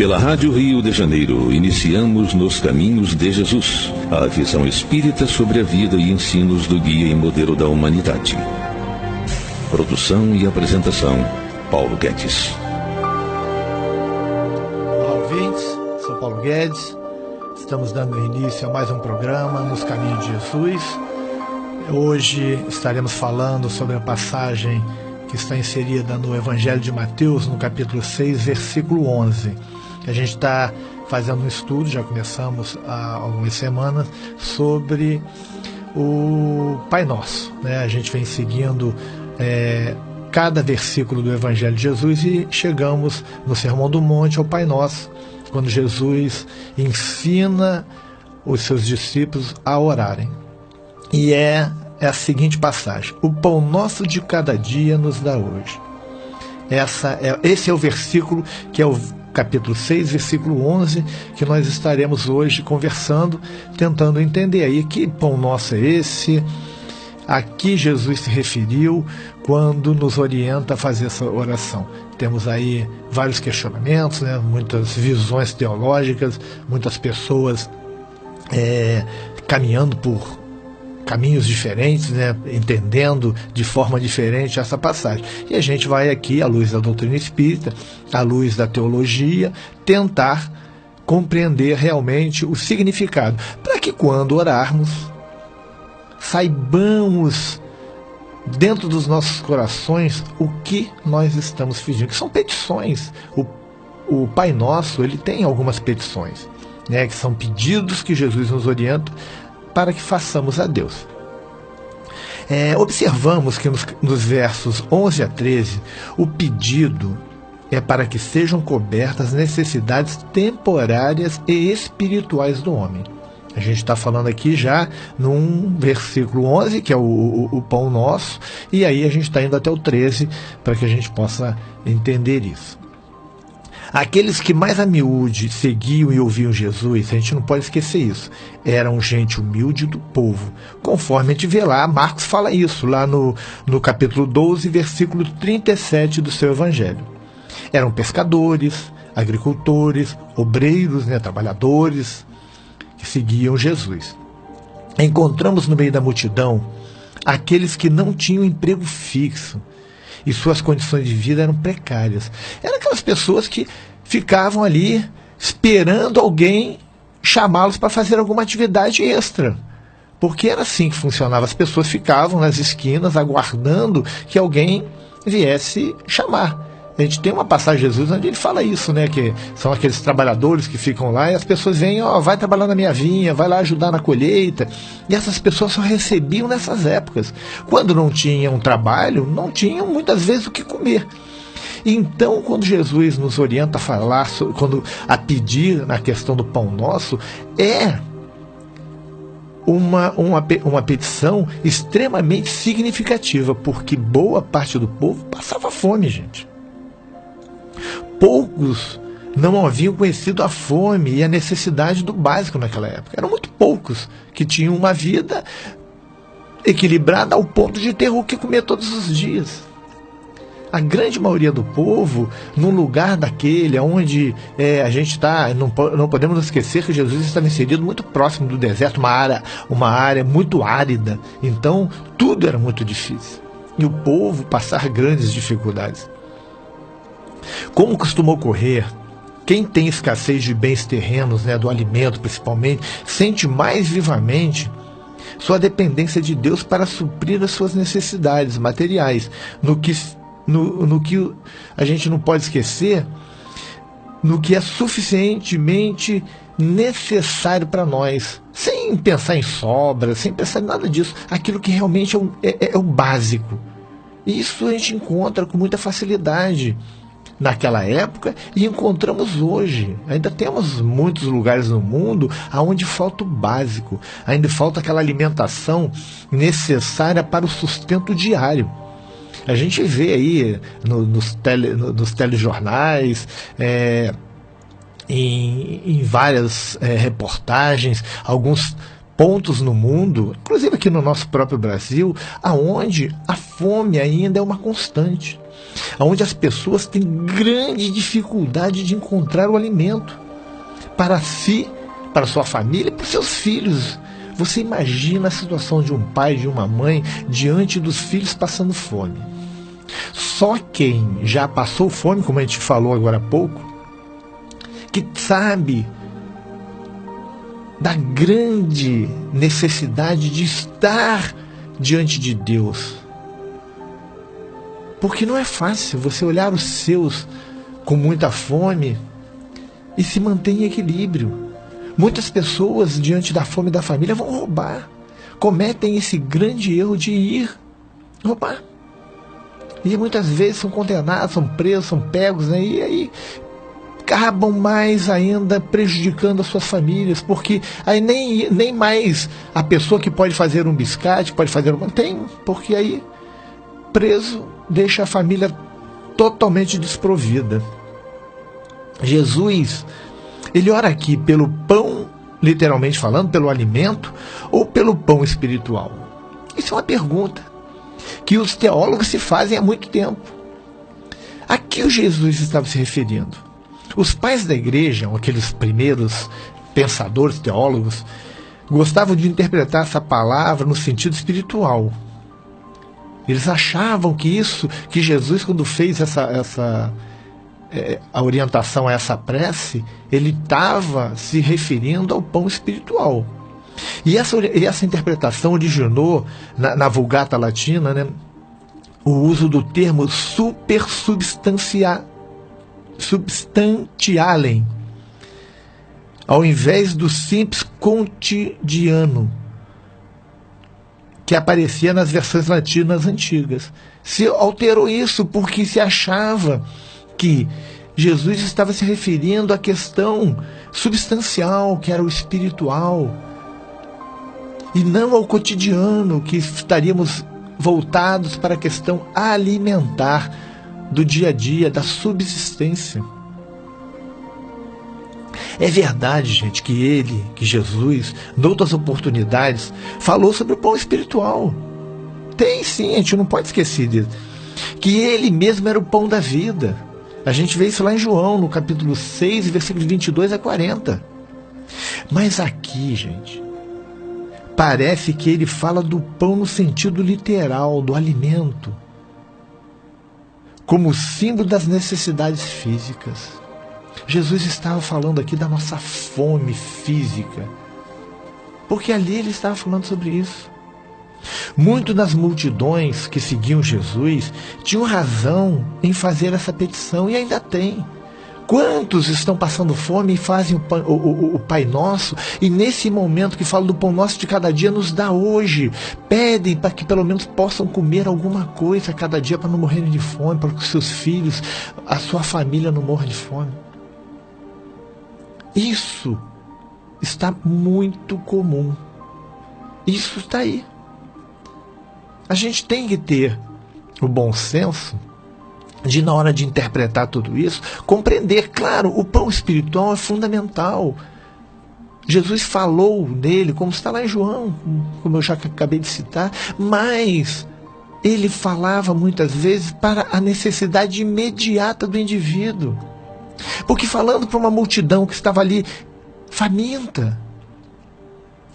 Pela Rádio Rio de Janeiro, iniciamos Nos Caminhos de Jesus, a visão espírita sobre a vida e ensinos do guia e modelo da humanidade. Produção e apresentação, Paulo Guedes. Olá, ouvintes, sou Paulo Guedes. Estamos dando início a mais um programa, Nos Caminhos de Jesus. Hoje estaremos falando sobre a passagem que está inserida no Evangelho de Mateus, no capítulo 6, versículo 11. A gente está fazendo um estudo, já começamos há algumas semanas, sobre o Pai Nosso, né? A gente vem seguindo cada versículo do Evangelho de Jesus e chegamos no Sermão do Monte ao Pai Nosso, quando Jesus ensina os seus discípulos a orarem. E é a seguinte passagem: o pão nosso de cada dia nos dá hoje. Esse é o versículo que é o capítulo 6, versículo 11, que nós estaremos hoje conversando, tentando entender aí que pão nosso é esse, a que Jesus se referiu quando nos orienta a fazer essa oração. Temos aí vários questionamentos, né? Muitas visões teológicas, muitas pessoas caminhando por caminhos diferentes, né? Entendendo de forma diferente essa passagem. E a gente vai aqui, à luz da doutrina espírita, à luz da teologia, tentar compreender realmente o significado, para que quando orarmos, saibamos dentro dos nossos corações o que nós estamos pedindo, que são petições. O Pai Nosso, ele tem algumas petições, né? Que são pedidos que Jesus nos orienta para que façamos a Deus. Observamos que nos versos 11 a 13, o pedido é para que sejam cobertas as necessidades temporárias e espirituais do homem. A gente está falando aqui já num versículo 11, que é o pão nosso, e aí a gente está indo até o 13 para que a gente possa entender isso. Aqueles que mais a miúde seguiam e ouviam Jesus, a gente não pode esquecer isso, eram gente humilde do povo. Conforme a gente vê lá, Marcos fala isso, lá no capítulo 12, versículo 37 do seu Evangelho. Eram pescadores, agricultores, obreiros, né, trabalhadores, que seguiam Jesus. Encontramos no meio da multidão aqueles que não tinham emprego fixo, e suas condições de vida eram precárias. Eram aquelas pessoas que ficavam ali esperando alguém chamá-los para fazer alguma atividade extra. Porque era assim que funcionava. As pessoas ficavam nas esquinas aguardando que alguém viesse chamar. A gente tem uma passagem de Jesus onde ele fala isso, né? Que são aqueles trabalhadores que ficam lá e as pessoas vêm, vai trabalhar na minha vinha, vai lá ajudar na colheita. E essas pessoas só recebiam nessas épocas. Quando não tinham trabalho, não tinham muitas vezes o que comer. Então, quando Jesus nos orienta a falar, a pedir na questão do pão nosso, é uma petição extremamente significativa, porque boa parte do povo passava fome, gente. Poucos não haviam conhecido a fome e a necessidade do básico naquela época. Eram muito poucos que tinham uma vida equilibrada ao ponto de ter o que comer todos os dias. A grande maioria do povo, num lugar daquele onde a gente está, não podemos esquecer que Jesus estava inserido muito próximo do deserto, uma área muito árida. Então, tudo era muito difícil. E o povo passar grandes dificuldades. Como costuma ocorrer, quem tem escassez de bens terrenos, né, do alimento principalmente, sente mais vivamente sua dependência de Deus para suprir as suas necessidades materiais, no que a gente não pode esquecer, no que é suficientemente necessário para nós, sem pensar em sobra, sem pensar em nada disso, aquilo que realmente é o básico. E isso a gente encontra com muita facilidade naquela época e encontramos hoje. Ainda temos muitos lugares no mundo onde falta o básico, ainda falta aquela alimentação necessária para o sustento diário. A gente vê aí nos telejornais, em várias reportagens, alguns pontos no mundo, inclusive aqui no nosso próprio Brasil, aonde a fome ainda é uma constante. onde as pessoas têm grande dificuldade de encontrar o alimento para si, para sua família e para os seus filhos. Você imagina a situação de um pai, de uma mãe, diante dos filhos passando fome. Só quem já passou fome, como a gente falou agora há pouco, que sabe da grande necessidade de estar diante de Deus. Porque não é fácil você olhar os seus com muita fome e se manter em equilíbrio. Muitas pessoas, diante da fome da família, vão roubar. Cometem esse grande erro de ir roubar. E muitas vezes são condenados, são presos, são pegos, né? E aí acabam mais ainda prejudicando as suas famílias, porque aí nem mais a pessoa que pode fazer um biscate, pode fazer uma... Tem, porque aí preso deixa a família totalmente desprovida. Jesus, ele ora aqui pelo pão, literalmente falando, pelo alimento, ou pelo pão espiritual? Isso é uma pergunta que os teólogos se fazem há muito tempo. A que o Jesus estava se referindo? Os pais da igreja, aqueles primeiros pensadores, teólogos, gostavam de interpretar essa palavra no sentido espiritual. Eles achavam que Jesus, quando fez a orientação a essa prece, ele estava se referindo ao pão espiritual. E essa interpretação originou na Vulgata Latina, né, o uso do termo substantialem, ao invés do simples quotidiano, que aparecia nas versões latinas antigas. Se alterou isso porque se achava que Jesus estava se referindo à questão substancial, que era o espiritual, e não ao cotidiano, que estaríamos voltados para a questão alimentar do dia a dia, da subsistência. É verdade, gente, que Jesus, em outras oportunidades, falou sobre o pão espiritual. Tem sim, a gente não pode esquecer disso. Que ele mesmo era o pão da vida. A gente vê isso lá em João, no capítulo 6, versículos 22 a 40. Mas aqui, gente, parece que ele fala do pão no sentido literal, do alimento, como símbolo das necessidades físicas. Jesus estava falando aqui da nossa fome física, porque ali ele estava falando sobre isso. Muitas das multidões que seguiam Jesus tinham razão em fazer essa petição, e ainda tem. Quantos estão passando fome e fazem o Pai Nosso, e nesse momento que fala do pão nosso de cada dia, nos dá hoje, pedem para que pelo menos possam comer alguma coisa a cada dia, para não morrerem de fome, para que os seus filhos, a sua família não morra de fome. Isso está muito comum. Isso está aí. A gente tem que ter o bom senso de, na hora de interpretar tudo isso, compreender. Claro, o pão espiritual é fundamental. Jesus falou nele, como está lá em João, como eu já acabei de citar, mas ele falava muitas vezes para a necessidade imediata do indivíduo. Porque falando para uma multidão que estava ali faminta,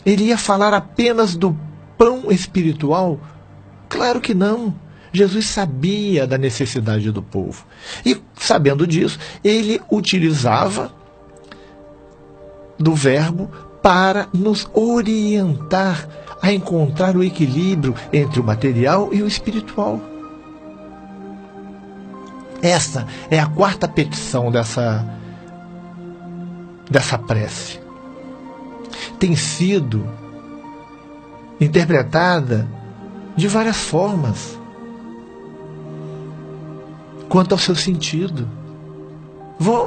ele ia falar apenas do pão espiritual? Claro que não. Jesus sabia da necessidade do povo. E, sabendo disso, ele utilizava do verbo para nos orientar a encontrar o equilíbrio entre o material e o espiritual. Essa é a quarta petição dessa prece. Tem sido interpretada de várias formas quanto ao seu sentido.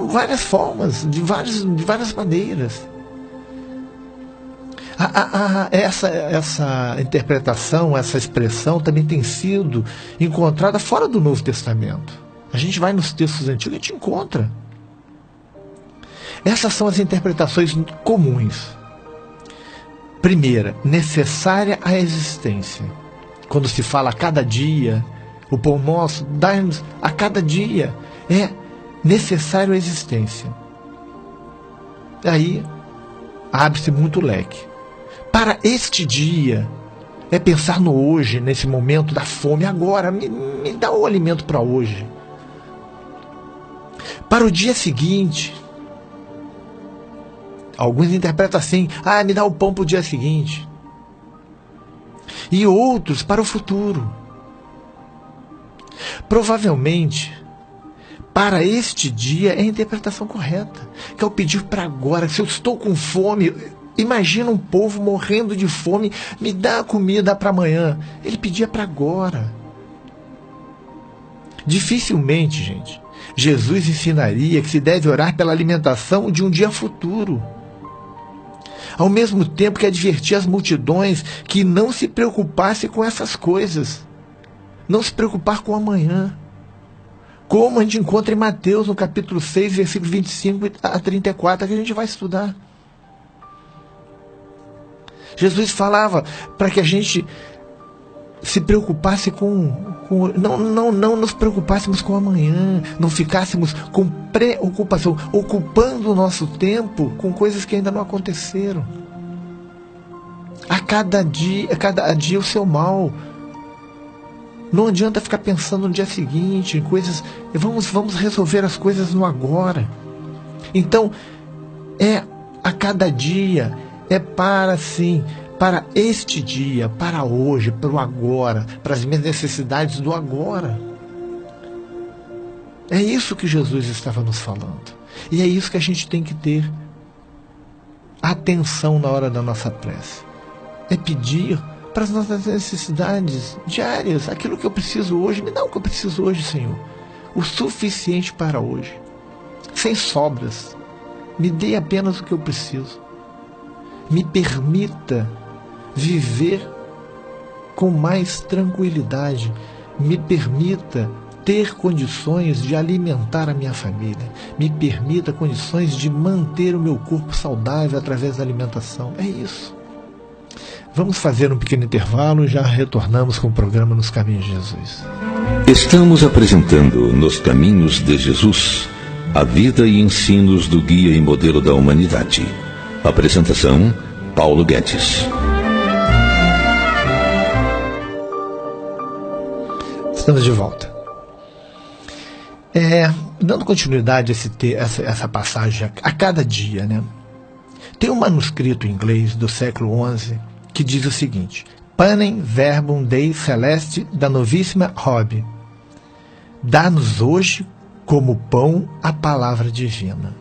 Várias formas, de várias maneiras. Essa interpretação, essa expressão também tem sido encontrada fora do Novo Testamento. A gente vai nos textos antigos e a gente encontra. Essas são as interpretações comuns. Primeira, necessária à existência. Quando se fala a cada dia, O pão nosso dá-nos a cada dia. É necessário a existência. Aí abre-se muito leque. Para este dia, é pensar no hoje, nesse momento da fome. Agora, me dá o alimento para hoje. Para o dia seguinte, alguns interpretam assim: me dá o pão para o dia seguinte. E outros para o futuro. Provavelmente, para este dia é a interpretação correta, que é o pedir para agora. Se eu estou com fome, imagina um povo morrendo de fome, me dá comida para amanhã. Ele pedia para agora. Dificilmente, gente, Jesus ensinaria que se deve orar pela alimentação de um dia futuro. Ao mesmo tempo que advertia as multidões que não se preocupassem com essas coisas. Não se preocupar com o amanhã. Como a gente encontra em Mateus, no capítulo 6, versículos 25 a 34, que a gente vai estudar. Jesus falava para que a gente se preocupasse não nos preocupássemos com o amanhã, não ficássemos com preocupação, ocupando o nosso tempo com coisas que ainda não aconteceram. A cada dia o seu mal. Não adianta ficar pensando no dia seguinte, em coisas. Vamos resolver as coisas no agora. Então, a cada dia, para este dia, para hoje, para o agora, para as minhas necessidades do agora. É isso que Jesus estava nos falando. E é isso que a gente tem que ter atenção na hora da nossa prece. É pedir para as nossas necessidades diárias, aquilo que eu preciso hoje. Me dá o que eu preciso hoje, Senhor. O suficiente para hoje. Sem sobras. Me dê apenas o que eu preciso. Me permita viver com mais tranquilidade. Me permita ter condições de alimentar a minha família. Me permita condições de manter o meu corpo saudável através da alimentação. É isso. Vamos fazer um pequeno intervalo e já retornamos com o programa Nos Caminhos de Jesus. Estamos apresentando Nos Caminhos de Jesus, a vida e ensinos do guia e modelo da humanidade. Apresentação, Paulo Guedes. Estamos de volta. Dando continuidade a essa passagem a cada dia, né? Tem um manuscrito em inglês do século XI que diz o seguinte: Panem verbum Dei celeste da novíssima Robe. Dá-nos hoje como pão a palavra divina.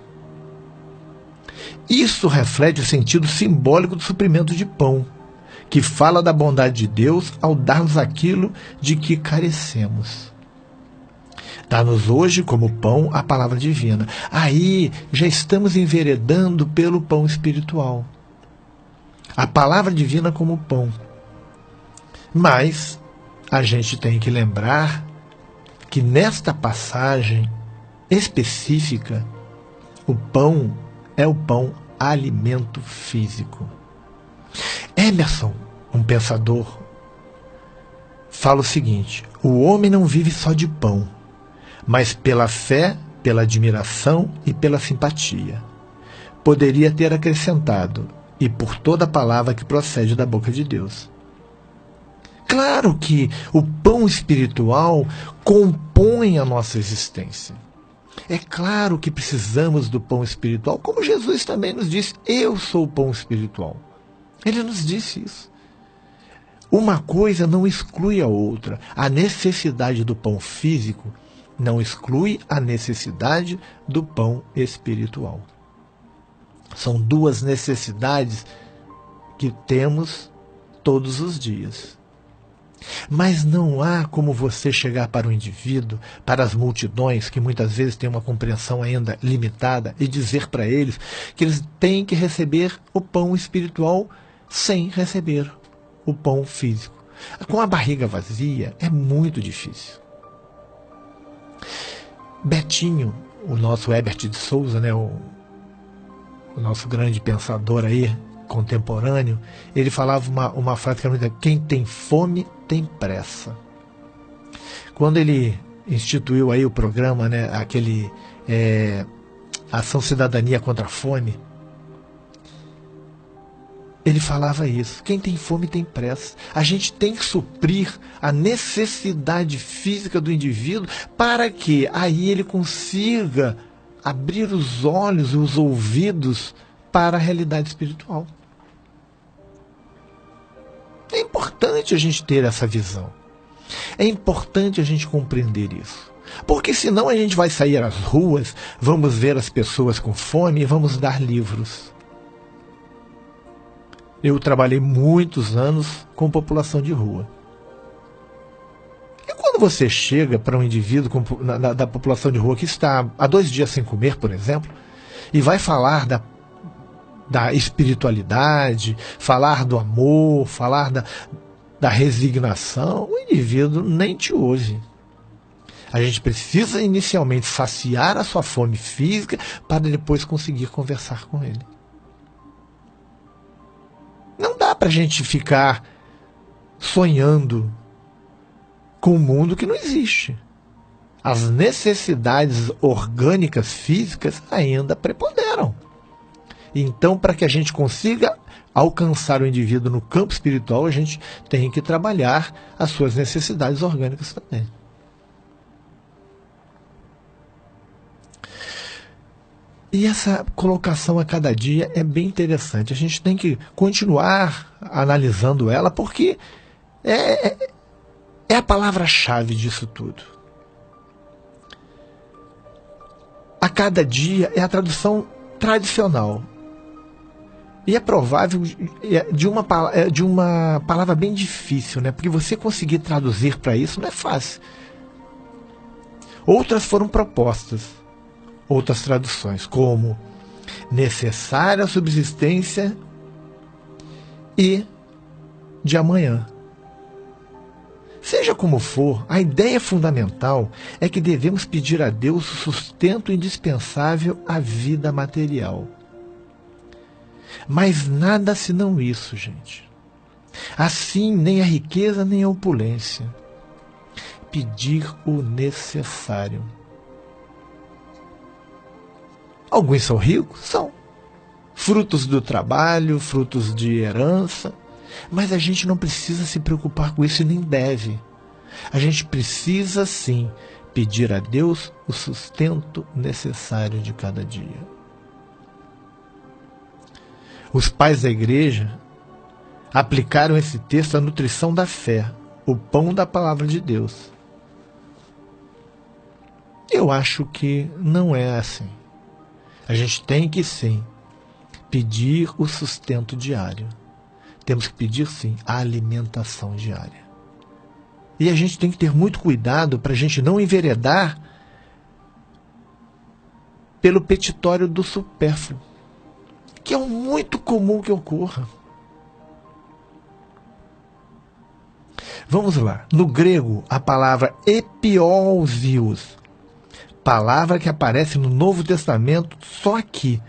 Isso reflete o sentido simbólico do suprimento de pão, que fala da bondade de Deus ao dar-nos aquilo de que carecemos. Dá-nos hoje como pão a palavra divina. Aí já estamos enveredando pelo pão espiritual. A palavra divina como pão. Mas a gente tem que lembrar que nesta passagem específica, o pão é o pão alimento físico. Emerson, um pensador, fala o seguinte: o homem não vive só de pão, mas pela fé, pela admiração e pela simpatia. Poderia ter acrescentado: e por toda palavra que procede da boca de Deus. Claro que o pão espiritual compõe a nossa existência. É claro que precisamos do pão espiritual, como Jesus também nos disse: eu sou o pão espiritual. Ele nos disse isso. Uma coisa não exclui a outra. A necessidade do pão físico não exclui a necessidade do pão espiritual. São duas necessidades que temos todos os dias. Mas não há como você chegar para o indivíduo, para as multidões, que muitas vezes têm uma compreensão ainda limitada, e dizer para eles que eles têm que receber o pão espiritual sem receber o pão físico. Com a barriga vazia é muito difícil. Betinho, o nosso Herbert de Souza, né, o nosso grande pensador aí, contemporâneo, ele falava uma frase que era muito: quem tem fome tem pressa. quando ele instituiu aí o programa, né, aquele Ação Cidadania contra a Fome, ele falava isso: quem tem fome tem pressa. A gente tem que suprir a necessidade física do indivíduo para que aí ele consiga abrir os olhos e os ouvidos para a realidade espiritual. É importante a gente ter essa visão. É importante a gente compreender isso. Porque senão a gente vai sair às ruas, vamos ver as pessoas com fome e vamos dar livros. Eu trabalhei muitos anos com população de rua. E quando você chega para um indivíduo da população de rua que está há 2 dias sem comer, por exemplo, e vai falar da espiritualidade, falar do amor, falar da resignação, o indivíduo nem te ouve. A gente precisa inicialmente saciar a sua fome física para depois conseguir conversar com ele. Não dá para a gente ficar sonhando com um mundo que não existe. As necessidades orgânicas físicas ainda preponderam. Então, para que a gente consiga alcançar o indivíduo no campo espiritual, a gente tem que trabalhar as suas necessidades orgânicas também. E essa colocação a cada dia é bem interessante. A gente tem que continuar analisando ela, porque é a palavra-chave disso tudo. A cada dia é a tradução tradicional. E é provável de uma palavra bem difícil, né? Porque você conseguir traduzir para isso não é fácil. Outras foram propostas. Outras traduções, como necessária subsistência e de amanhã. Seja como for, a ideia fundamental é que devemos pedir a Deus o sustento indispensável à vida material. Mas nada senão isso, gente. Assim, nem a riqueza nem a opulência. Pedir o necessário. Alguns são ricos? São. Frutos do trabalho, frutos de herança. Mas a gente não precisa se preocupar com isso e nem deve. A gente precisa, sim, pedir a Deus o sustento necessário de cada dia. Os pais da igreja aplicaram esse texto à nutrição da fé, o pão da palavra de Deus. Eu acho que não é assim. A gente tem que, sim, pedir o sustento diário. Temos que pedir, sim, a alimentação diária. E a gente tem que ter muito cuidado para a gente não enveredar pelo petitório do supérfluo, que é muito comum que ocorra. Vamos lá. No grego, a palavra epiousios, palavra que aparece no Novo Testamento só aqui,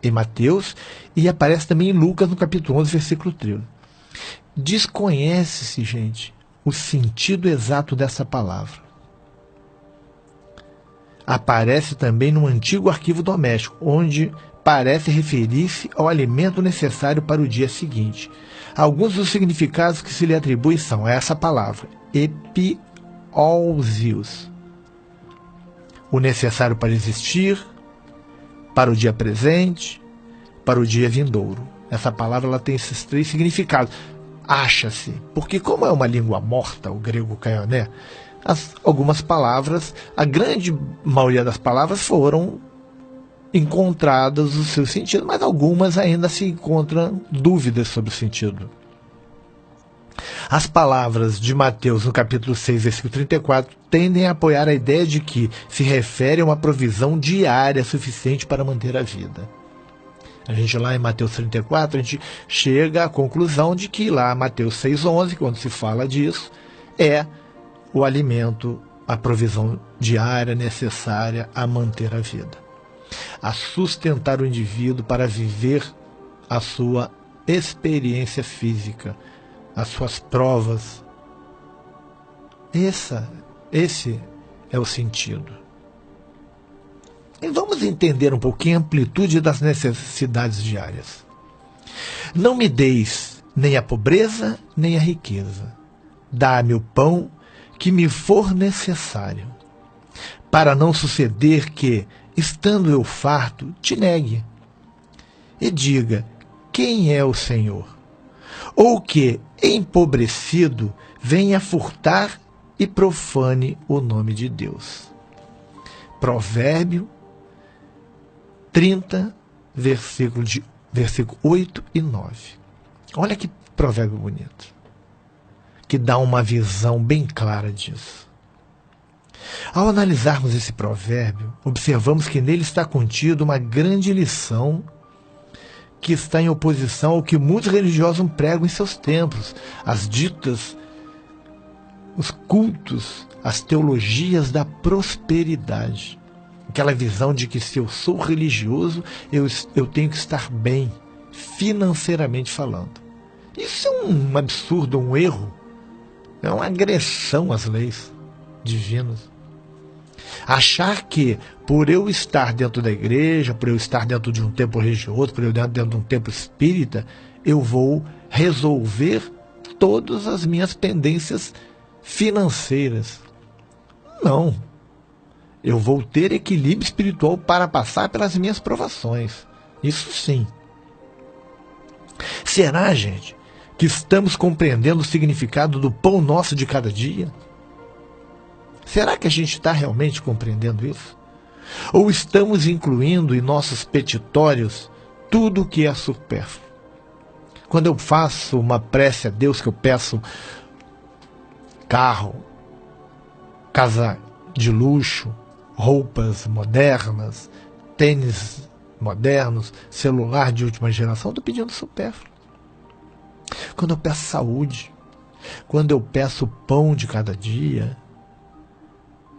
em Mateus, e aparece também em Lucas, no capítulo 11, versículo 13. Desconhece-se, gente, o sentido exato dessa palavra. Aparece também no antigo arquivo doméstico, onde parece referir-se ao alimento necessário para o dia seguinte. Alguns dos significados que se lhe atribuem são essa palavra, epiousios. O necessário para existir, para o dia presente, para o dia vindouro. Essa palavra ela tem esses 3 significados. Acha-se, porque como é uma língua morta, o grego caioné, algumas palavras, a grande maioria das palavras foram encontradas o seu sentido, mas algumas ainda se encontram dúvidas sobre o sentido. As palavras de Mateus, no capítulo 6, versículo 34, tendem a apoiar a ideia de que se refere a uma provisão diária suficiente para manter a vida. A gente lá em Mateus 34, a gente chega à conclusão de que lá Mateus 6,11, quando se fala disso, é o alimento, a provisão diária necessária a manter a vida, a sustentar o indivíduo para viver a sua experiência física, as suas provas. Essa Esse é o sentido. E vamos entender um pouquinho a amplitude das necessidades diárias. Não me deis nem a pobreza, nem a riqueza. Dá-me o pão que me for necessário, para não suceder que, estando eu farto, te negue e diga, quem é o Senhor? Ou que, empobrecido, venha furtar e profane o nome de Deus. Provérbio 30, versículo 8 e 9. Olha que provérbio bonito, que dá uma visão bem clara disso. Ao analisarmos esse provérbio, observamos que nele está contido uma grande lição que está em oposição ao que muitos religiosos pregam em seus templos, os cultos, as teologias da prosperidade. Aquela visão de que se eu sou religioso, eu tenho que estar bem, financeiramente falando. Isso é um absurdo, um erro, é uma agressão às leis divinas. Achar que por eu estar dentro da igreja, por eu estar dentro de um templo religioso, por eu estar dentro de um templo espírita, eu vou resolver todas as minhas pendências financeiras. Não. Eu vou ter equilíbrio espiritual para passar pelas minhas provações. Isso sim. Será, gente, que estamos compreendendo o significado do pão nosso de cada dia? Será que a gente está realmente compreendendo isso? Ou estamos incluindo em nossos petitórios tudo o que é supérfluo? Quando eu faço uma prece a Deus, que eu peço carro, casa de luxo, roupas modernas, tênis modernos, celular de última geração, estou pedindo supérfluo. Quando eu peço saúde, quando eu peço pão de cada dia,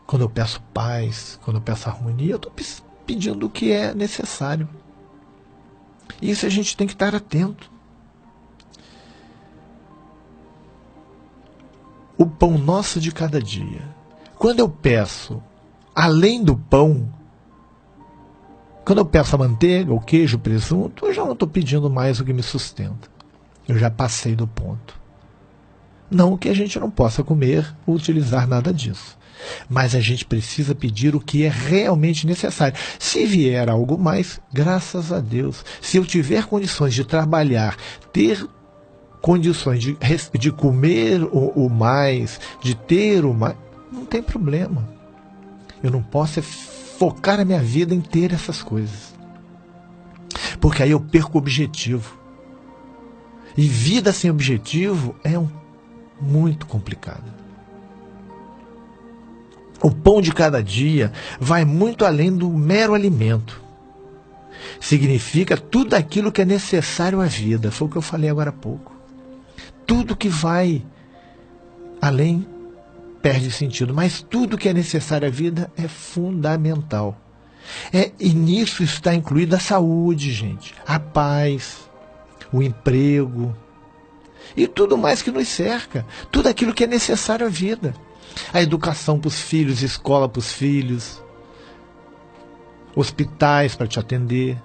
quando eu peço paz, quando eu peço harmonia, eu estou pedindo o que é necessário. Isso a gente tem que estar atento. O pão nosso de cada dia. Quando eu peço, além do pão, quando eu peço a manteiga, o queijo, o presunto, eu já não estou pedindo mais o que me sustenta. Eu já passei do ponto. Não que a gente não possa comer ou utilizar nada disso. Mas a gente precisa pedir o que é realmente necessário. Se vier algo mais, graças a Deus. Se eu tiver condições de trabalhar, ter condições de comer o mais, de ter o mais, não tem problema. Eu não posso focar a minha vida em ter essas coisas. Porque aí eu perco o objetivo. E vida sem objetivo é muito complicado. O pão de cada dia vai muito além do mero alimento. Significa tudo aquilo que é necessário à vida. Foi o que eu falei agora há pouco. Tudo que vai além perde sentido, mas tudo que é necessário à vida é fundamental. E nisso está incluída a saúde, gente, a paz, o emprego e tudo mais que nos cerca. Tudo aquilo que é necessário à vida. A educação para os filhos, escola para os filhos, hospitais para te atender.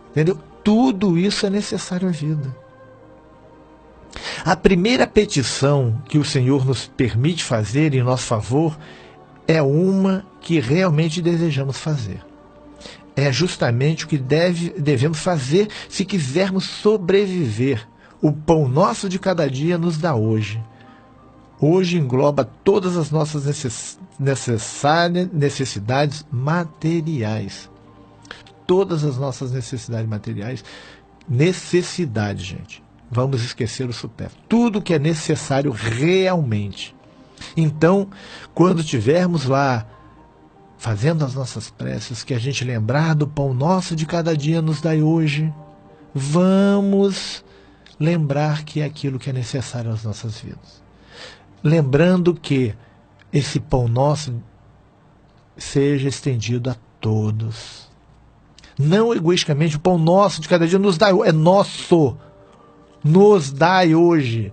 Entendeu? Tudo isso é necessário à vida. A primeira petição que o Senhor nos permite fazer em nosso favor é uma que realmente desejamos fazer. É justamente o que devemos fazer se quisermos sobreviver. O pão nosso de cada dia nos dá hoje. Hoje engloba todas as nossas necessidades materiais. Todas as nossas necessidades materiais. Necessidade, gente. Vamos esquecer o supérfluo. Tudo que é necessário realmente. Então, quando estivermos lá fazendo as nossas preces, que a gente lembrar do pão nosso de cada dia nos dai hoje, vamos lembrar que é aquilo que é necessário às nossas vidas. Lembrando que esse pão nosso seja estendido a todos. Não egoisticamente, o pão nosso de cada dia nos dai, é nosso. Nos dai hoje.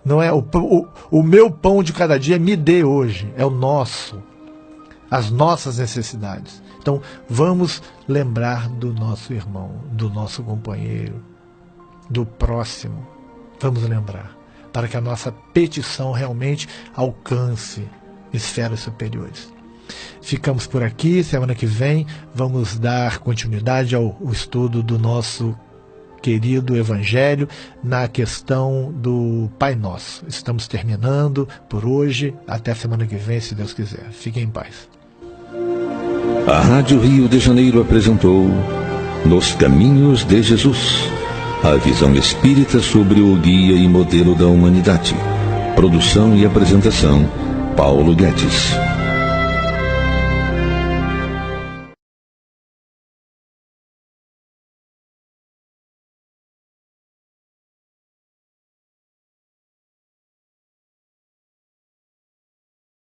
Não é o meu pão de cada dia me dê hoje, é o nosso, as nossas necessidades. Então vamos lembrar do nosso irmão, do nosso companheiro, do próximo. Vamos lembrar, para que a nossa petição realmente alcance esferas superiores. Ficamos por aqui. Semana que vem vamos dar continuidade ao estudo do nosso querido Evangelho na questão do Pai Nosso. Estamos terminando por hoje. Até semana que vem, se Deus quiser. Fiquem em paz. A Rádio Rio de Janeiro apresentou Nos Caminhos de Jesus, a visão espírita sobre o guia e modelo da humanidade. Produção e apresentação, Paulo Guedes.